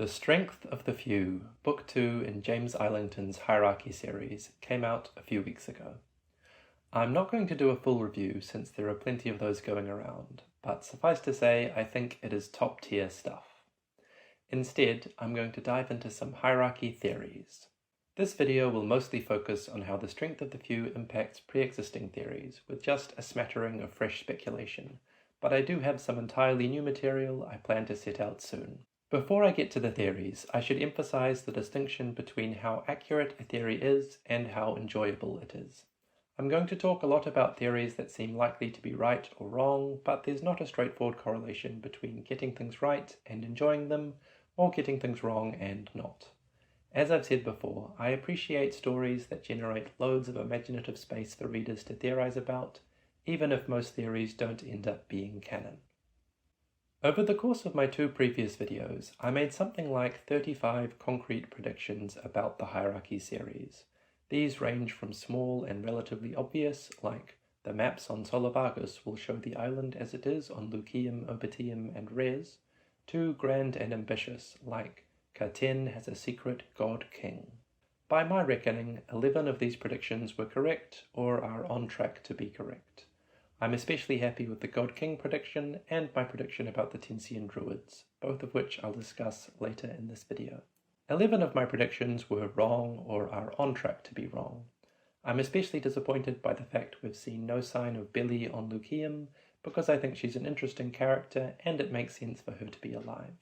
The Strength of the Few, Book 2 in James Islington's Hierarchy series, came out a few weeks ago. I'm not going to do a full review since there are plenty of those going around, but suffice to say I think it is top tier stuff. Instead, I'm going to dive into some hierarchy theories. This video will mostly focus on how the Strength of the Few impacts pre-existing theories, with just a smattering of fresh speculation, but I do have some entirely new material I plan to set out soon. Before I get to the theories, I should emphasize the distinction between how accurate a theory is and how enjoyable it is. I'm going to talk a lot about theories that seem likely to be right or wrong, but there's not a straightforward correlation between getting things right and enjoying them, or getting things wrong and not. As I've said before, I appreciate stories that generate loads of imaginative space for readers to theorize about, even if most theories don't end up being canon. Over the course of my two previous videos, I made something like 35 concrete predictions about the Hierarchy series. These range from small and relatively obvious, like the maps on Solarvargus will show the island as it is on Lucium, Obitium, and Res, to grand and ambitious, like Katen has a secret god king. By my reckoning, 11 of these predictions were correct or are on track to be correct. I'm especially happy with the God King prediction and my prediction about the Tensian Druids, both of which I'll discuss later in this video. 11 of my predictions were wrong or are on track to be wrong. I'm especially disappointed by the fact we've seen no sign of Billy on Lucium, because I think she's an interesting character and it makes sense for her to be alive.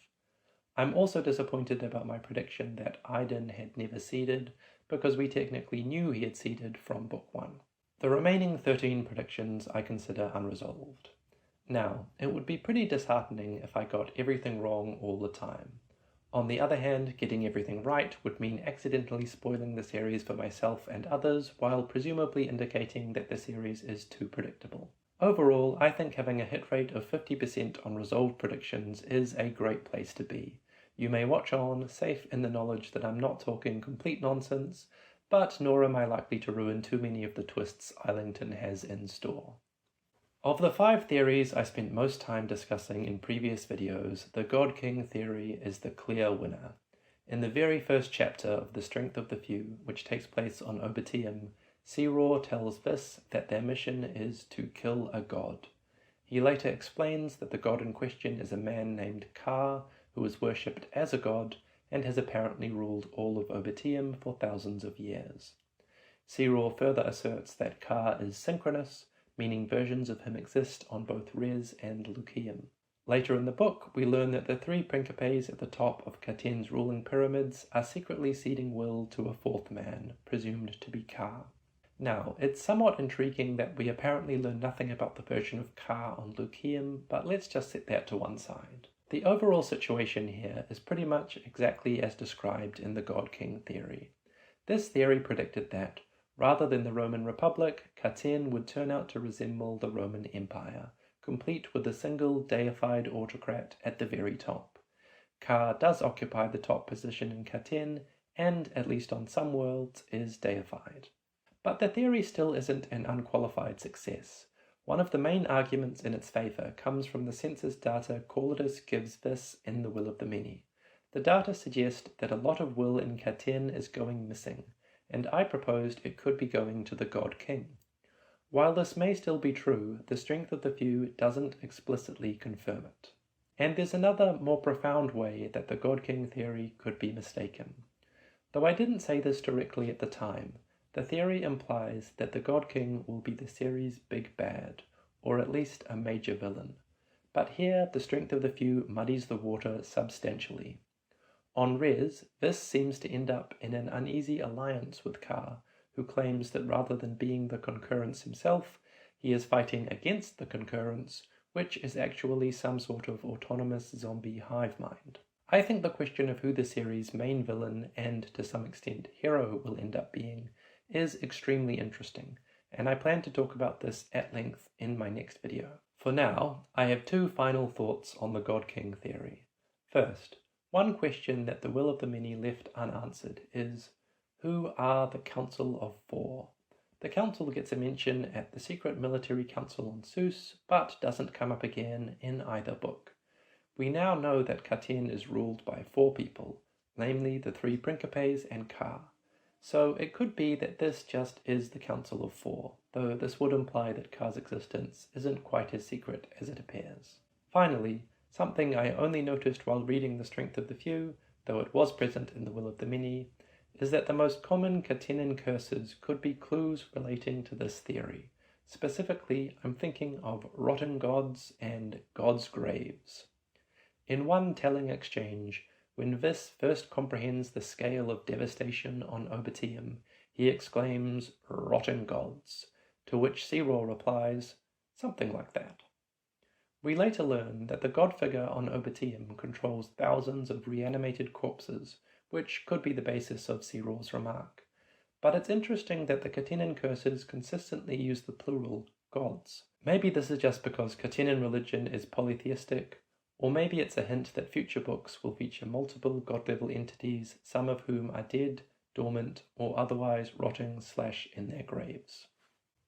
I'm also disappointed about my prediction that Aiden had never seeded, because we technically knew he had seeded from Book 1. The remaining 13 predictions I consider unresolved. Now, it would be pretty disheartening if I got everything wrong all the time. On the other hand, getting everything right would mean accidentally spoiling the series for myself and others, while presumably indicating that the series is too predictable. Overall, I think having a hit rate of 50% on resolved predictions is a great place to be. You may watch on, safe in the knowledge that I'm not talking complete nonsense, but nor am I likely to ruin too many of the twists Islington has in store. Of the 5 theories I spent most time discussing in previous videos, the God King theory is the clear winner. In the very first chapter of The Strength of the Few, which takes place on Obitium, Siror tells Vis that their mission is to kill a god. He later explains that the god in question is a man named Ka, who is worshipped as a god, and has apparently ruled all of Obitium for thousands of years. Siror further asserts that Ka is synchronous, meaning versions of him exist on both Res and Lucium. Later in the book, we learn that the 3 Principes at the top of Katen's ruling pyramids are secretly ceding will to a 4th man, presumed to be Ka. Now, it's somewhat intriguing that we apparently learn nothing about the version of Ka on Lucium, but let's just set that to one side. The overall situation here is pretty much exactly as described in the God King theory. This theory predicted that, rather than the Roman Republic, Katen would turn out to resemble the Roman Empire, complete with a single deified autocrat at the very top. Ka does occupy the top position in Katen, and, at least on some worlds, is deified. But the theory still isn't an unqualified success. One of the main arguments in its favour comes from the census data Corlidus gives Vis in The Will of the Many. The data suggest that a lot of will in Katen is going missing, and I proposed it could be going to the God King. While this may still be true, the Strength of the Few doesn't explicitly confirm it. And there's another, more profound way that the God King theory could be mistaken. Though I didn't say this directly at the time, the theory implies that the God King will be the series' big bad, or at least a major villain. But here, the Strength of the Few muddies the water substantially. On Res, Vis seems to end up in an uneasy alliance with Ka, who claims that rather than being the concurrence himself, he is fighting against the concurrence, which is actually some sort of autonomous zombie hive mind. I think the question of who the series' main villain and, to some extent, hero will end up being is extremely interesting, and I plan to talk about this at length in my next video. For now, I have 2 final thoughts on the God King theory. First, one question that the Will of the Many left unanswered is, who are the Council of 4? The council gets a mention at the secret military council on Zeus, but doesn't come up again in either book. We now know that Katyn is ruled by 4 people, namely the 3 Principes and Ka. So it could be that this just is the Council of 4, though this would imply that Ka's existence isn't quite as secret as it appears. Finally, something I only noticed while reading The Strength of the Few, though it was present in The Will of the Many, is that the most common Katynian curses could be clues relating to this theory. Specifically, I'm thinking of rotten gods and gods' graves. In one telling exchange, when Vis first comprehends the scale of devastation on Obitium, he exclaims, "Rotten gods," to which Cyril replies, "Something like that." We later learn that the god figure on Obitium controls thousands of reanimated corpses, which could be the basis of Cyril's remark. But it's interesting that the Katynian curses consistently use the plural, gods. Maybe this is just because Katynian religion is polytheistic, or maybe it's a hint that future books will feature multiple god-level entities, some of whom are dead, dormant, or otherwise rotting / in their graves.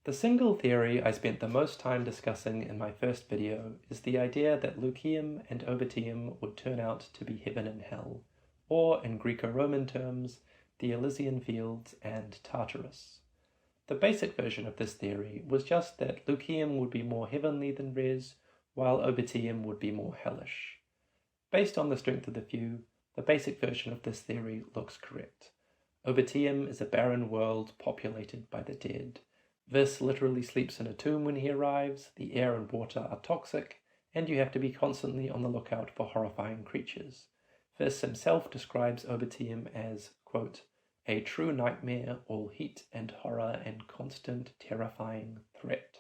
The single theory I spent the most time discussing in my first video is the idea that Lucium and Obitium would turn out to be heaven and hell, or in Greco-Roman terms, the Elysian Fields and Tartarus. The basic version of this theory was just that Lucium would be more heavenly than Res, while Obitium would be more hellish. Based on The Strength of the Few, the basic version of this theory looks correct. Obitium is a barren world populated by the dead. Vis literally sleeps in a tomb when he arrives, the air and water are toxic, and you have to be constantly on the lookout for horrifying creatures. Vis himself describes Obitium as, quote, "a true nightmare, all heat and horror and constant terrifying threat."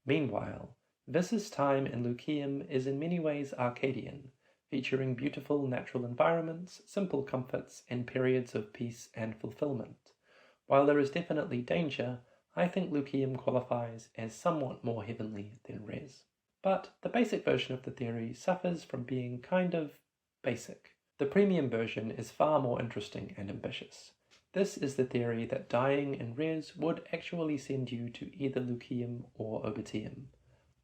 Meanwhile, Vis's time in Lucium is in many ways Arcadian, featuring beautiful natural environments, simple comforts, and periods of peace and fulfillment. While there is definitely danger, I think Lucium qualifies as somewhat more heavenly than Res. But the basic version of the theory suffers from being kind of basic. The premium version is far more interesting and ambitious. This is the theory that dying in Res would actually send you to either Lucium or Obitium.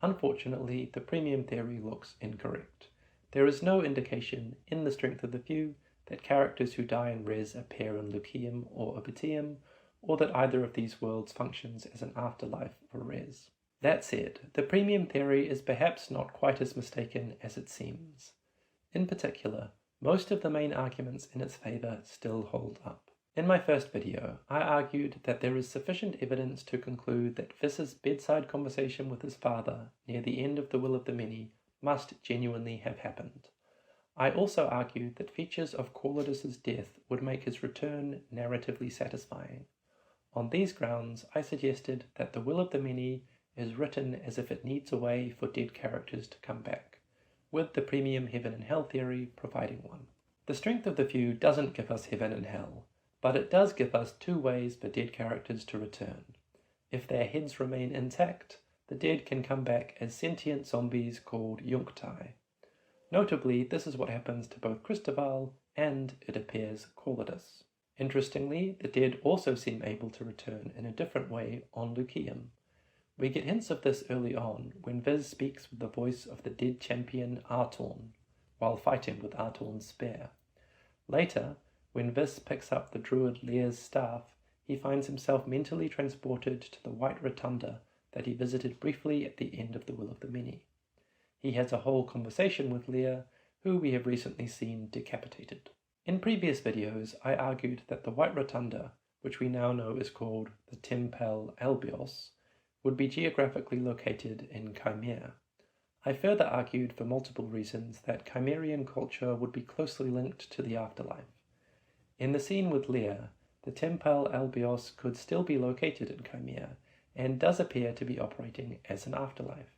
Unfortunately, the premium theory looks incorrect. There is no indication in The Strength of the Few that characters who die in Res appear in Lucium or Obitium, or that either of these worlds functions as an afterlife for Res. That said, the premium theory is perhaps not quite as mistaken as it seems. In particular, most of the main arguments in its favour still hold up. In my first video, I argued that there is sufficient evidence to conclude that Vis's bedside conversation with his father near the end of The Will of the Many must genuinely have happened. I also argued that features of Corlidus's death would make his return narratively satisfying. On these grounds, I suggested that The Will of the Many is written as if it needs a way for dead characters to come back, with the premium heaven and hell theory providing one. The Strength of the Few doesn't give us heaven and hell, but it does give us 2 ways for dead characters to return. If their heads remain intact, the dead can come back as sentient zombies called Yunktai. Notably, this is what happens to both Christoval and, it appears, Corlidus. Interestingly, the dead also seem able to return in a different way on Lucium. We get hints of this early on when Vis speaks with the voice of the dead champion Artorn, while fighting with Artorn's spear. Later, when Vis picks up the druid Lear's staff, he finds himself mentally transported to the White Rotunda that he visited briefly at the end of The Will of the Many. He has a whole conversation with Lear, who we have recently seen decapitated. In previous videos, I argued that the White Rotunda, which we now know is called the Tempel Albios, would be geographically located in Chimere. I further argued for multiple reasons that Chimerian culture would be closely linked to the afterlife. In the scene with Lear, the Tempel Albios could still be located in Chimere, and does appear to be operating as an afterlife.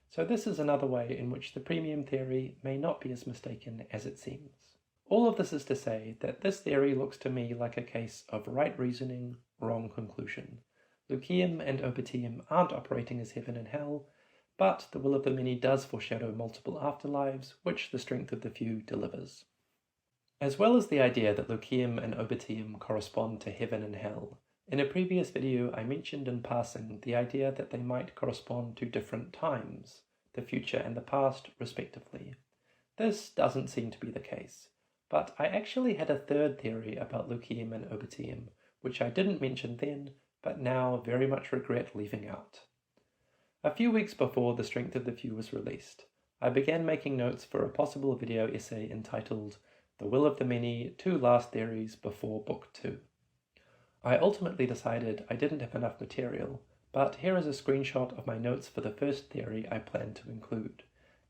So this is another way in which the premium theory may not be as mistaken as it seems. All of this is to say that this theory looks to me like a case of right reasoning, wrong conclusion. Lucium and Obitium aren't operating as heaven and hell, but The Will of the Many does foreshadow multiple afterlives, which The Strength of the Few delivers. As well as the idea that Lucium and Obitium correspond to heaven and hell, in a previous video I mentioned in passing the idea that they might correspond to different times, the future and the past respectively. This doesn't seem to be the case, but I actually had a third theory about Lyceum and Obitium, which I didn't mention then, but now very much regret leaving out. A few weeks before The Strength of the Few was released, I began making notes for a possible video essay entitled The Will of the Many, 2 Last Theories Before Book 2. I ultimately decided I didn't have enough material, but here is a screenshot of my notes for the first theory I plan to include,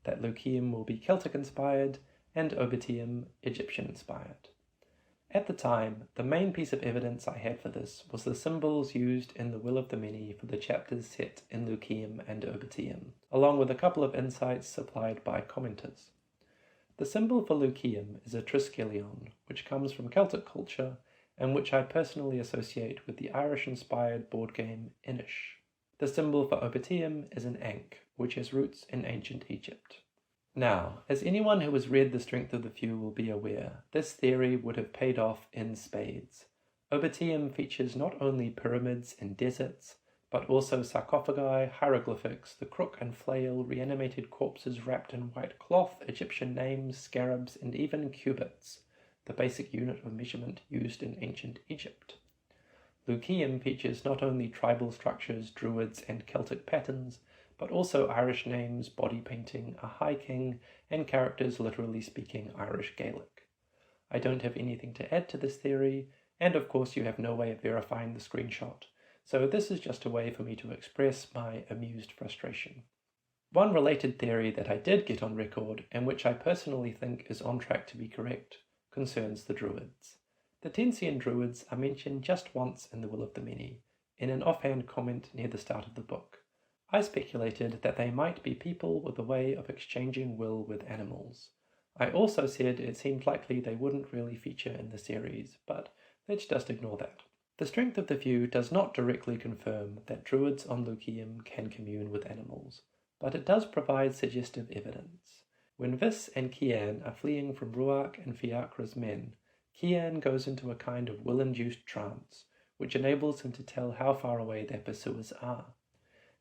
that Lyceum will be Celtic-inspired and Obitium Egyptian-inspired. At the time, the main piece of evidence I had for this was the symbols used in The Will of the Many for the chapters set in Lyceum and Obitium, along with a couple of insights supplied by commenters. The symbol for Lyceum is a triskelion, which comes from Celtic culture and which I personally associate with the Irish-inspired board game Inish. The symbol for Obitium is an ankh, which has roots in ancient Egypt. Now, as anyone who has read The Strength of the Few will be aware, this theory would have paid off in spades. Obitium features not only pyramids and deserts, but also sarcophagi, hieroglyphics, the crook and flail, reanimated corpses wrapped in white cloth, Egyptian names, scarabs, and even cubits, the basic unit of measurement used in ancient Egypt. Lyceum features not only tribal structures, druids, and Celtic patterns, but also Irish names, body painting, a high king, and characters literally speaking Irish Gaelic. I don't have anything to add to this theory, and of course you have no way of verifying the screenshot, so this is just a way for me to express my amused frustration. One related theory that I did get on record, and which I personally think is on track to be correct, concerns the Druids. The Tensian Druids are mentioned just once in The Will of the Many, in an offhand comment near the start of the book. I speculated that they might be people with a way of exchanging will with animals. I also said it seemed likely they wouldn't really feature in the series, but let's just ignore that. The Strength of the Few does not directly confirm that druids on Lyceum can commune with animals, but it does provide suggestive evidence. When Vis and Cian are fleeing from Ruach and Fiacre's men, Cian goes into a kind of will-induced trance, which enables him to tell how far away their pursuers are.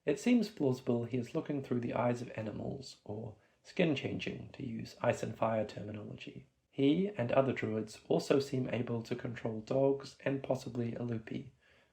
It seems plausible he is looking through the eyes of animals, or skin-changing, to use ice and fire terminology. He and other druids also seem able to control dogs and possibly a lupi,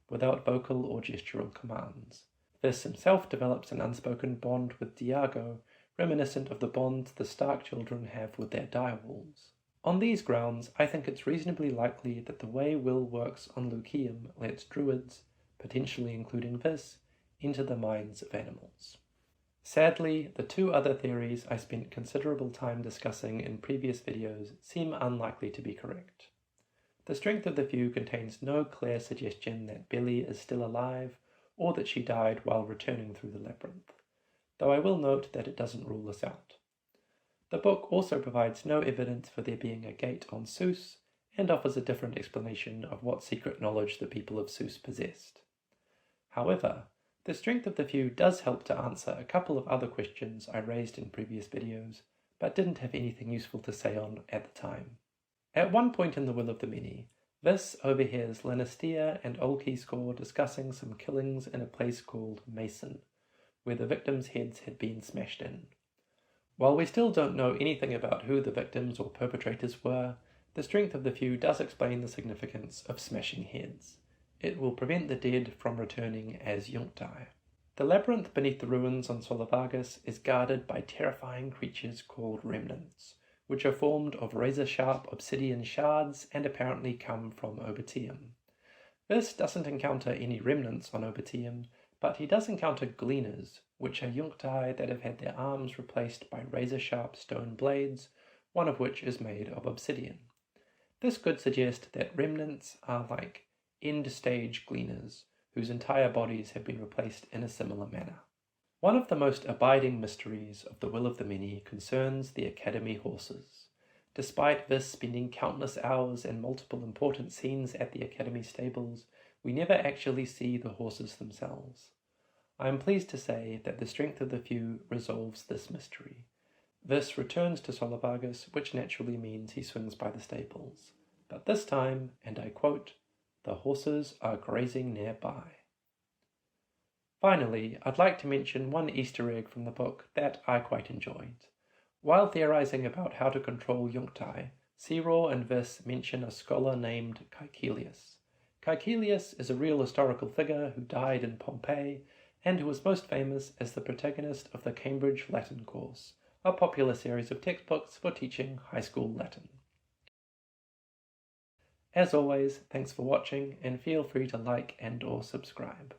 without vocal or gestural commands. Vis himself develops an unspoken bond with Diago, reminiscent of the bond the Stark children have with their direwolves. On these grounds, I think it's reasonably likely that the way will works on Lyceum lets druids, potentially including Vis, into the minds of animals. Sadly, the 2 other theories I spent considerable time discussing in previous videos seem unlikely to be correct. The Strength of the Few contains no clear suggestion that Belly is still alive, or that she died while returning through the labyrinth, though I will note that it doesn't rule this out. The book also provides no evidence for there being a gate on Seuss, and offers a different explanation of what secret knowledge the people of Seuss possessed. However, The Strength of the Few does help to answer a couple of other questions I raised in previous videos, but didn't have anything useful to say on at the time. At one point in The Will of the Many, Vis overhears Lannistia and Olkescore discussing some killings in a place called Mason, where the victims' heads had been smashed in. While we still don't know anything about who the victims or perpetrators were, The Strength of the Few does explain the significance of smashing heads. It will prevent the dead from returning as Yunktai. The labyrinth beneath the ruins on Solovargas is guarded by terrifying creatures called remnants, which are formed of razor-sharp obsidian shards and apparently come from Obitium. Vis doesn't encounter any remnants on Obitium, but he does encounter gleaners, which are Yunktai that have had their arms replaced by razor-sharp stone blades, one of which is made of obsidian. This could suggest that remnants are like end-stage gleaners, whose entire bodies have been replaced in a similar manner. One of the most abiding mysteries of The Will of the Many concerns the Academy horses. Despite Vis spending countless hours and multiple important scenes at the Academy stables, we never actually see the horses themselves. I am pleased to say that The Strength of the Few resolves this mystery. Vis returns to Solovargas, which naturally means he swings by the stables. But this time, and I quote, "The horses are grazing nearby." Finally, I'd like to mention one Easter egg from the book that I quite enjoyed. While theorizing about how to control Yunctai, Siror and Vis mention a scholar named Caecilius. Caecilius is a real historical figure who died in Pompeii and who was most famous as the protagonist of the Cambridge Latin course, a popular series of textbooks for teaching high school Latin. As always, thanks for watching and feel free to like and/or subscribe.